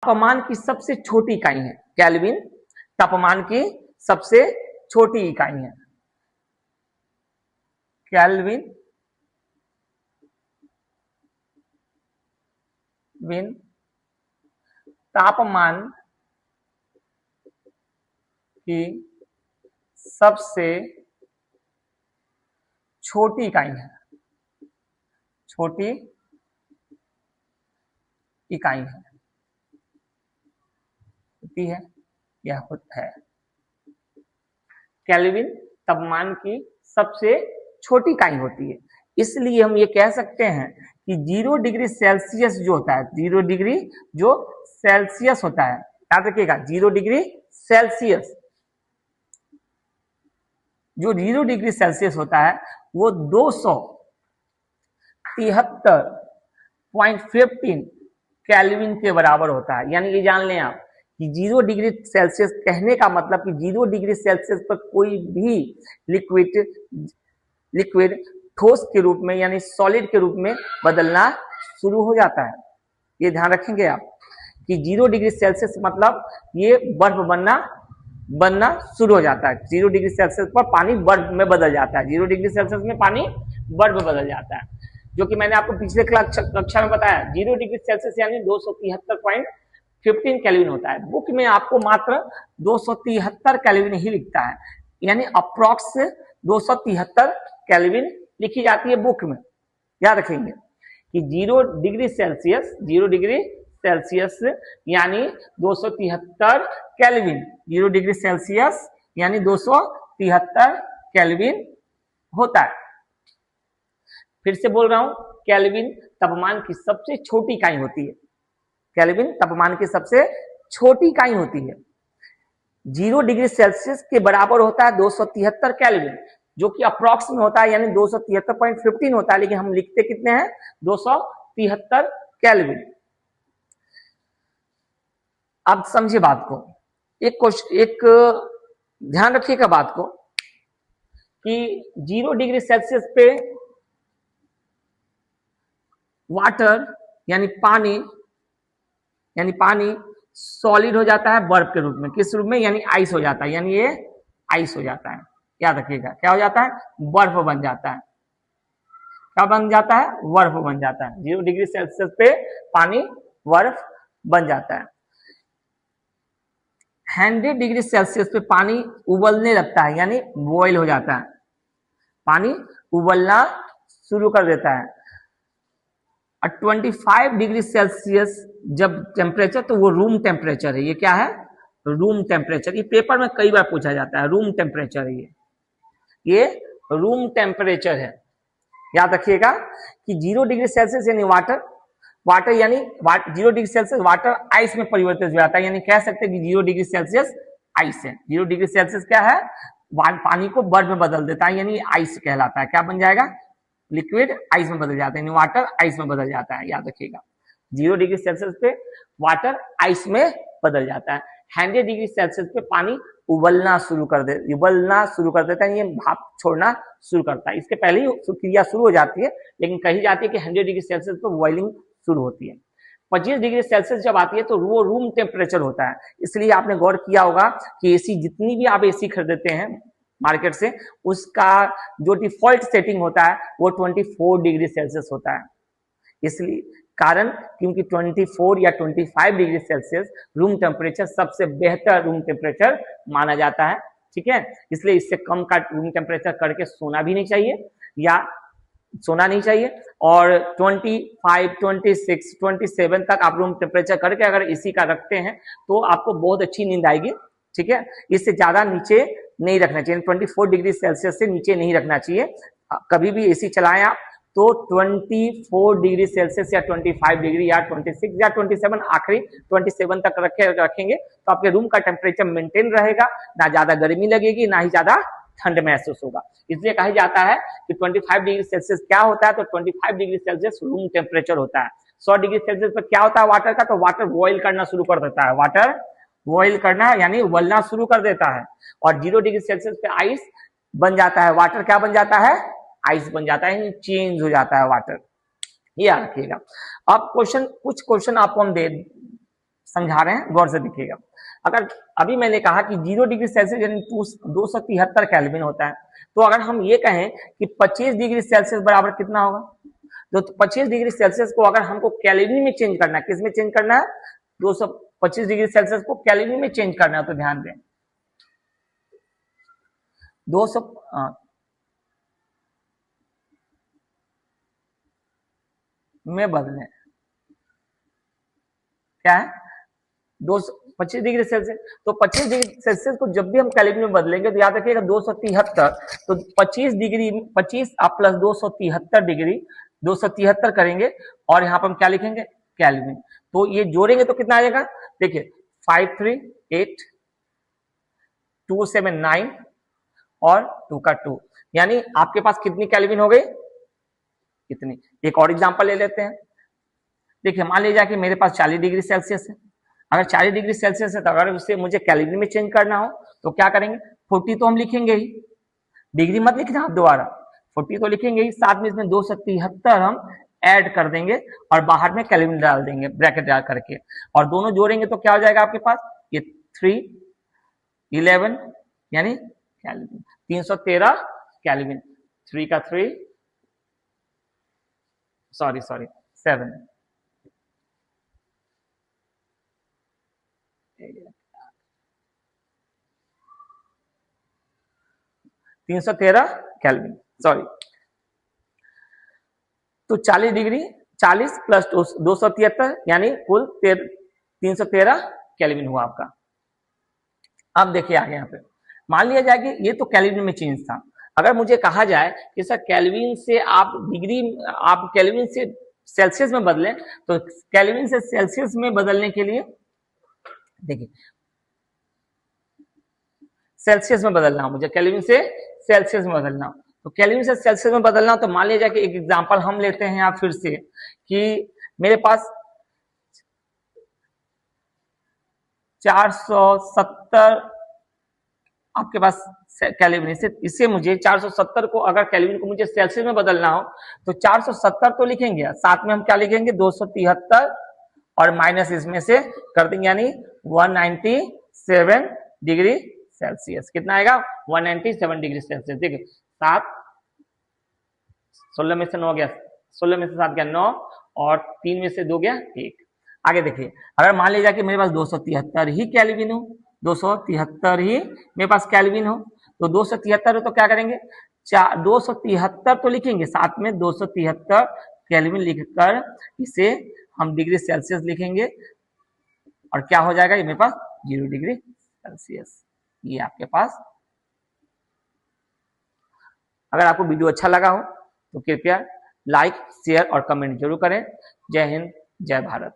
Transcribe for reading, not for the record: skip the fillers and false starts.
तापमान की सबसे छोटी इकाई है। केल्विन तापमान की सबसे छोटी इकाई है। केल्विन तापमान की सबसे छोटी इकाई है। छोटी इकाई है, होती है या होता है। केल्विन तापमान की सबसे छोटी इकाई होती है। इसलिए हम ये कह सकते हैं कि 0 डिग्री सेल्सियस जो होता है, 0 डिग्री जो सेल्सियस होता है, याद रखिएगा 0 डिग्री सेल्सियस, जो 0 डिग्री सेल्सियस होता है वो 273.15 केल्विन के बराबर होता है। यानी ये जान लें आप कि 0 डिग्री सेल्सियस कहने का मतलब कि 0 डिग्री सेल्सियस पर कोई भी लिक्विड ठोस के रूप में यानी सॉलिड के रूप में बदलना शुरू हो जाता है। ये ध्यान रखेंगे आप कि 0 डिग्री सेल्सियस मतलब ये बर्फ बनना शुरू हो जाता है। 0 डिग्री सेल्सियस पर पानी बर्फ में बदल जाता है। 0 डिग्री सेल्सियस में पानी बर्फ में बदल जाता है, जो कि मैंने आपको पिछले कक्षा में बताया। 0 डिग्री सेल्सियस यानी 273.15 केल्विन होता है। बुक में आपको मात्र 273 केल्विन ही लिखता है, यानी अप्रॉक्स 273 केल्विन लिखी जाती है बुक में। याद रखेंगे कि 0 डिग्री सेल्सियस यानी 273 केल्विन, 0 डिग्री सेल्सियस यानी 273 केल्विन होता है। फिर से बोल रहा हूं, केल्विन तापमान की सबसे छोटी इकाई होती है। केल्विन तापमान की सबसे छोटी इकाई होती है। 0 डिग्री सेल्सियस के बराबर होता है 273 केल्विन, जो कि अप्रॉक्स में होता है, यानी 273.15 होता है, लेकिन हम लिखते कितने हैं 273 केल्विन। अब समझिए बात को, एक ध्यान रखिएगा बात को कि 0 डिग्री सेल्सियस पे वाटर यानी पानी सॉलिड हो जाता है बर्फ के रूप में। किस रूप में? यानी आइस हो जाता है, यानी ये आइस हो जाता है। याद रखिएगा क्या हो जाता है? बर्फ बन जाता है। क्या बन जाता है? बर्फ बन जाता है। 0 डिग्री सेल्सियस पे पानी बर्फ बन जाता है। 100 डिग्री सेल्सियस पे पानी उबलने लगता है, यानी बॉयल हो जाता है। पानी उबलना शुरू कर देता है। 25 डिग्री सेल्सियस जब टेम्परेचर, तो वो रूम टेम्परेचर है। ये क्या है? Room temperature. ये पेपर में कई बार पूछा जाता है। रूम टेम्परेचर है ये रूम टेम्परेचर है। याद रखिएगा कि 0 डिग्री सेल्सियस यानी वाटर यानी 0 डिग्री सेल्सियस वाटर आइस में परिवर्तित हो जाता है, यानी कह सकते हैं कि 0 डिग्री सेल्सियस आइस है। 0 डिग्री सेल्सियस क्या है? पानी को बर्फ में बदल देता है, यानी आइस कहलाता है। क्या बन जाएगा? लिक्विड आइस में बदल जाता है, यानी वाटर आइस में बदल जाता है। याद रखिएगा 0 डिग्री सेल्सियस पे वाटर आइस में बदल जाता है। 100 डिग्री सेल्सियस पे पानी उबलना शुरू कर देता है, ये भाप छोड़ना शुरू करता है। इसके पहले ही क्रिया शुरू हो जाती है, लेकिन कही जाती है कि 100 डिग्री सेल्सियस पे बॉइलिंग शुरू होती है। 25 डिग्री सेल्सियस जब आती है तो वो रूम टेम्परेचर होता है। इसलिए आपने गौर किया होगा कि एसी, जितनी भी आप एसी खरीदते हैं मार्केट से, उसका जो डिफॉल्ट सेटिंग होता है वो 24 डिग्री सेल्सियस होता है। इसलिए कारण क्योंकि 24 या 25 डिग्री सेल्सियस रूम टेम्परेचर सबसे बेहतर रूम टेम्परेचर माना जाता है। ठीक है, इसलिए इससे कम का रूम टेम्परेचर करके सोना भी नहीं चाहिए, और 25, 26, 27 तक आप रूम टेम्परेचर करके अगर एसी का रखते हैं तो आपको बहुत अच्छी नींद आएगी। ठीक है, इससे ज्यादा नीचे नहीं रखना चाहिए, 24 डिग्री सेल्सियस से नीचे नहीं रखना चाहिए। कभी भी एसी चलाएं आप तो 24 डिग्री सेल्सियस या 25 डिग्री या 26 या 27, आखिरी 27 तक रखेंगे तो आपके रूम का टेम्परेचर मेंटेन रहेगा, ना ज्यादा गर्मी लगेगी ना ही ज्यादा ठंड महसूस होगा। इसलिए कहा जाता है कि 25 डिग्री सेल्सियस क्या होता है? तो 25 डिग्री सेल्सियस रूम टेम्परेचर होता है। 100 डिग्री सेल्सियस पर क्या होता है वाटर का? तो वाटर बॉयल करना शुरू कर देता है। वाटर बॉयल करना यानी उबलना शुरू कर देता है। और 0 डिग्री सेल्सियस पे आइस बन जाता है। वाटर क्या बन जाता है? आइस बन जाता है, चेंज हो जाता है वाटर। ये याद रखिएगा। अब कुछ क्वेश्चन आपको हम समझा रहे हैं, गौर से दिखेगा। अगर अभी मैंने कहा कि 0 डिग्री सेल्सियस यानी 273 केल्विन होता है, तो अगर हम ये कहें कि 25 डिग्री सेल्सियस बराबर कितना होगा, तो 25 डिग्री सेल्सियस को अगर हमको केल्विन में चेंज करना है, किस में चेंज करना है, 225 डिग्री सेल्सियस को केल्विन में चेंज करना है, तो ध्यान दें 200 में बदलें, क्या है 225 डिग्री सेल्सियस। तो 25 डिग्री सेल्सियस को जब भी हम केल्विन में बदलेंगे तो याद रखिएगा 273, तो 25 डिग्री 25 प्लस 273 डिग्री 273 करेंगे और यहाँ पर हम क्या लिखेंगे केल्विन। तो ये जोड़ेंगे तो कितना आ जाएगा, देखिए 538 279 और 2 का 2, यानी आपके पास कितनी केल्विन हो गई, कितनी। एक और एग्जांपल ले लेते हैं। देखिए मान लीजिए कि मेरे पास 40 डिग्री सेल्सियस है, अगर 40 डिग्री सेल्सियस है तो अगर उसे मुझे केल्विन में चेंज करना हो तो क्या करेंगे, 40 तो हम लिखेंगे ही, डिग्री मत लिखना आप दोबारा, 40 तो लिखेंगे ही, साथ में इसमें 273 हम ऐड कर देंगे और बाहर में केल्विन डाल देंगे ब्रैकेट डाल करके, और दोनों जोड़ेंगे तो क्या हो जाएगा आपके पास, ये 311 यानी केल्विन, 313 केल्विन, 3 का 3 सॉरी 7 313 केल्विन, सॉरी। तो 40 डिग्री 40 प्लस 273 यानी कुल 313 केल्विन हुआ आपका। अब देखिए आगे यहाँ पे मान लिया जाए कि ये तो केल्विन में चेंज था, अगर मुझे कहा जाए कि सर केल्विन से आप केल्विन से सेल्सियस में बदलें, तो केल्विन से सेल्सियस में बदलने के लिए देखिए सेल्सियस में बदलना हो, मुझे केल्विन से सेल्सियस में बदलना हो, तो केल्विन से सेल्सियस में बदलना हो तो मान लीजिए कि एक एग्जांपल हम लेते हैं यहाँ फिर से कि मेरे पास 470 आपके पास केल्विन, इससे मुझे 470 को अगर केल्विन को मुझे सेल्सियस में बदलना हो तो 470 तो लिखेंगे, साथ में हम क्या लिखेंगे 273 और माइनस इसमें से कर देंगे, यानी 197 डिग्री सेल्सियस। कितना आएगा 197 डिग्री सेल्सियस। देखिए 7 16 में से 9 गया, 16 में से 7 गया 9 और 3 में से 2 गया 1। आगे देखिए अगर मान लीजिए कि मेरे पास 273 ही केल्विन हो, 273 ही मेरे पास केल्विन हो, तो 273 हो तो क्या करेंगे 273 तो लिखेंगे, साथ में 273 केल्विन लिखकर इसे हम डिग्री सेल्सियस लिखेंगे और क्या हो जाएगा ये मेरे पास 0 डिग्री सेल्सियस। ये आपके पास। अगर आपको वीडियो अच्छा लगा हो तो कृपया लाइक शेयर और कमेंट जरूर करें। जय हिंद जय भारत।